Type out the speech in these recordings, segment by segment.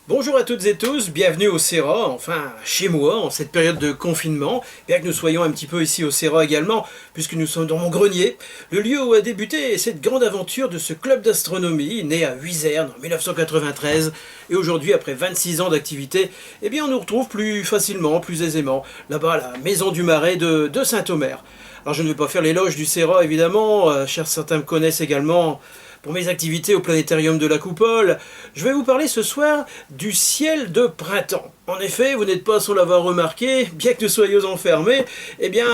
Bonjour à toutes et tous, bienvenue au CERA, enfin chez moi, en cette période de confinement, bien que nous soyons un petit peu ici au CERA également, puisque nous sommes dans mon grenier, le lieu où a débuté cette grande aventure de ce club d'astronomie, né à Huizerne en 1993, et aujourd'hui, après 26 ans d'activité, eh bien on nous retrouve plus facilement, plus aisément, là-bas à la maison du Marais de Saint-Omer. Alors je ne vais pas faire l'éloge du CERA évidemment, certains me connaissent également pour mes activités au planétarium de la Coupole. Je vais vous parler ce soir du ciel de printemps. En effet, vous n'êtes pas sans l'avoir remarqué, bien que nous soyons enfermés, eh bien,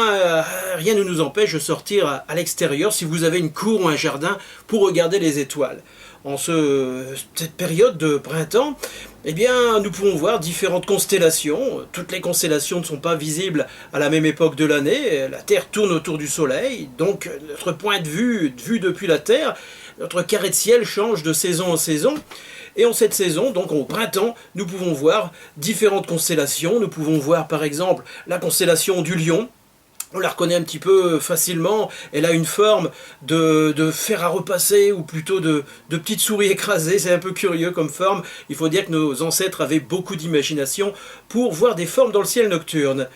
rien ne nous empêche de sortir à l'extérieur si vous avez une cour ou un jardin pour regarder les étoiles. En cette période de printemps, eh bien, nous pouvons voir différentes constellations. Toutes les constellations ne sont pas visibles à la même époque de l'année. La Terre tourne autour du Soleil, donc notre point de vue depuis la Terre, notre carré de ciel change de saison en saison. Et en cette saison, donc au printemps, nous pouvons voir différentes constellations. Nous pouvons voir par exemple la constellation du Lion. On la reconnaît un petit peu facilement, elle a une forme de fer à repasser, ou plutôt de petites souris écrasées, c'est un peu curieux comme forme. Il faut dire que nos ancêtres avaient beaucoup d'imagination pour voir des formes dans le ciel nocturne.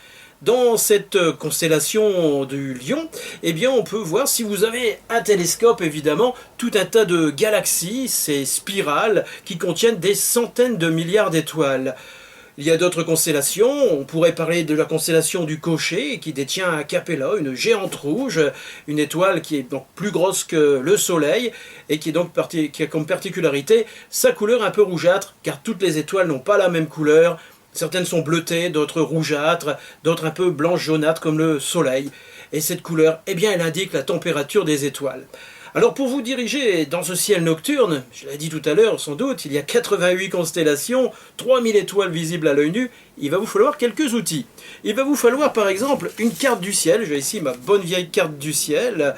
Dans cette constellation du Lion, eh bien on peut voir, si vous avez un télescope évidemment, tout un tas de galaxies, ces spirales qui contiennent des centaines de milliards d'étoiles. Il y a d'autres constellations, on pourrait parler de la constellation du Cocher qui détient un Capella, une géante rouge, une étoile qui est donc plus grosse que le Soleil et qui a comme particularité sa couleur un peu rougeâtre, car toutes les étoiles n'ont pas la même couleur. Certaines sont bleutées, d'autres rougeâtres, d'autres un peu blanches jaunâtres comme le Soleil. Et cette couleur, eh bien, elle indique la température des étoiles. Alors pour vous diriger dans ce ciel nocturne, je l'ai dit tout à l'heure sans doute, il y a 88 constellations, 3000 étoiles visibles à l'œil nu, il va vous falloir quelques outils. Il va vous falloir par exemple une carte du ciel, j'ai ici ma bonne vieille carte du ciel,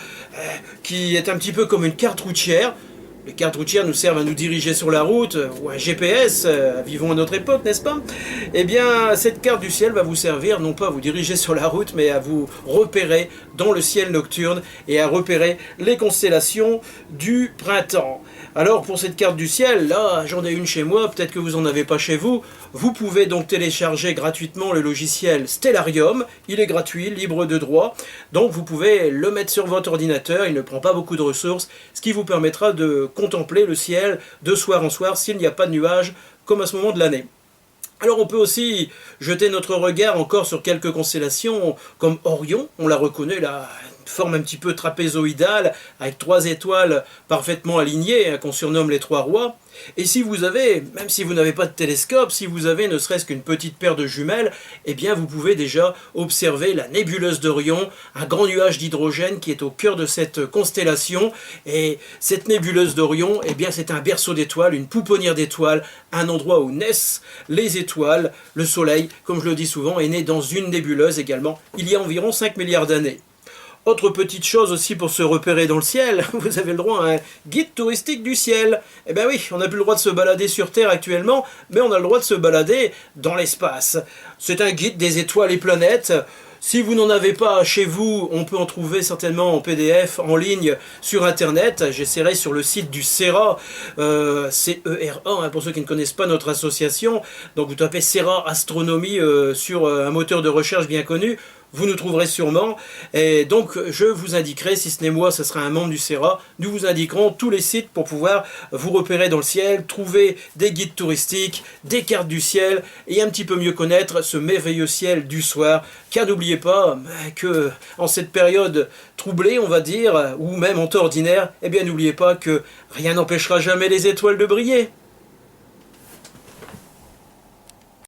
qui est un petit peu comme une carte routière. Les cartes routières nous servent à nous diriger sur la route, ou un GPS, vivons à notre époque, n'est-ce pas? Eh bien, cette carte du ciel va vous servir, non pas à vous diriger sur la route, mais à vous repérer dans le ciel nocturne et à repérer les constellations du printemps. Alors, pour cette carte du ciel, là, j'en ai une chez moi, peut-être que vous n'en avez pas chez vous. Vous pouvez donc télécharger gratuitement le logiciel Stellarium. Il est gratuit, libre de droit. Donc, vous pouvez le mettre sur votre ordinateur. Il ne prend pas beaucoup de ressources, ce qui vous permettra de contempler le ciel de soir en soir s'il n'y a pas de nuages, comme à ce moment de l'année. Alors on peut aussi jeter notre regard encore sur quelques constellations comme Orion, on la reconnaît là, une forme un petit peu trapézoïdale avec 3 étoiles parfaitement alignées qu'on surnomme les 3 rois. Et si vous avez, même si vous n'avez pas de télescope, si vous avez ne serait-ce qu'une petite paire de jumelles, eh bien vous pouvez déjà observer la nébuleuse d'Orion, un grand nuage d'hydrogène qui est au cœur de cette constellation. Et cette nébuleuse d'Orion, eh bien c'est un berceau d'étoiles, une pouponnière d'étoiles, un endroit où naissent les étoiles. Le Soleil, comme je le dis souvent, est né dans une nébuleuse également, il y a environ 5 milliards d'années. Autre petite chose aussi pour se repérer dans le ciel, vous avez le droit à un guide touristique du ciel. Eh bien oui, on n'a plus le droit de se balader sur Terre actuellement, mais on a le droit de se balader dans l'espace. C'est un guide des étoiles et planètes. Si vous n'en avez pas chez vous, on peut en trouver certainement en PDF, en ligne, sur Internet. J'essaierai sur le site du CERA, CERA, pour ceux qui ne connaissent pas notre association. Donc vous tapez CERA Astronomie sur un moteur de recherche bien connu. Vous nous trouverez sûrement, et donc je vous indiquerai, si ce n'est moi, ce sera un membre du CERA, nous vous indiquerons tous les sites pour pouvoir vous repérer dans le ciel, trouver des guides touristiques, des cartes du ciel, et un petit peu mieux connaître ce merveilleux ciel du soir, car n'oubliez pas que en cette période troublée, on va dire, ou même en temps ordinaire, eh bien n'oubliez pas que rien n'empêchera jamais les étoiles de briller.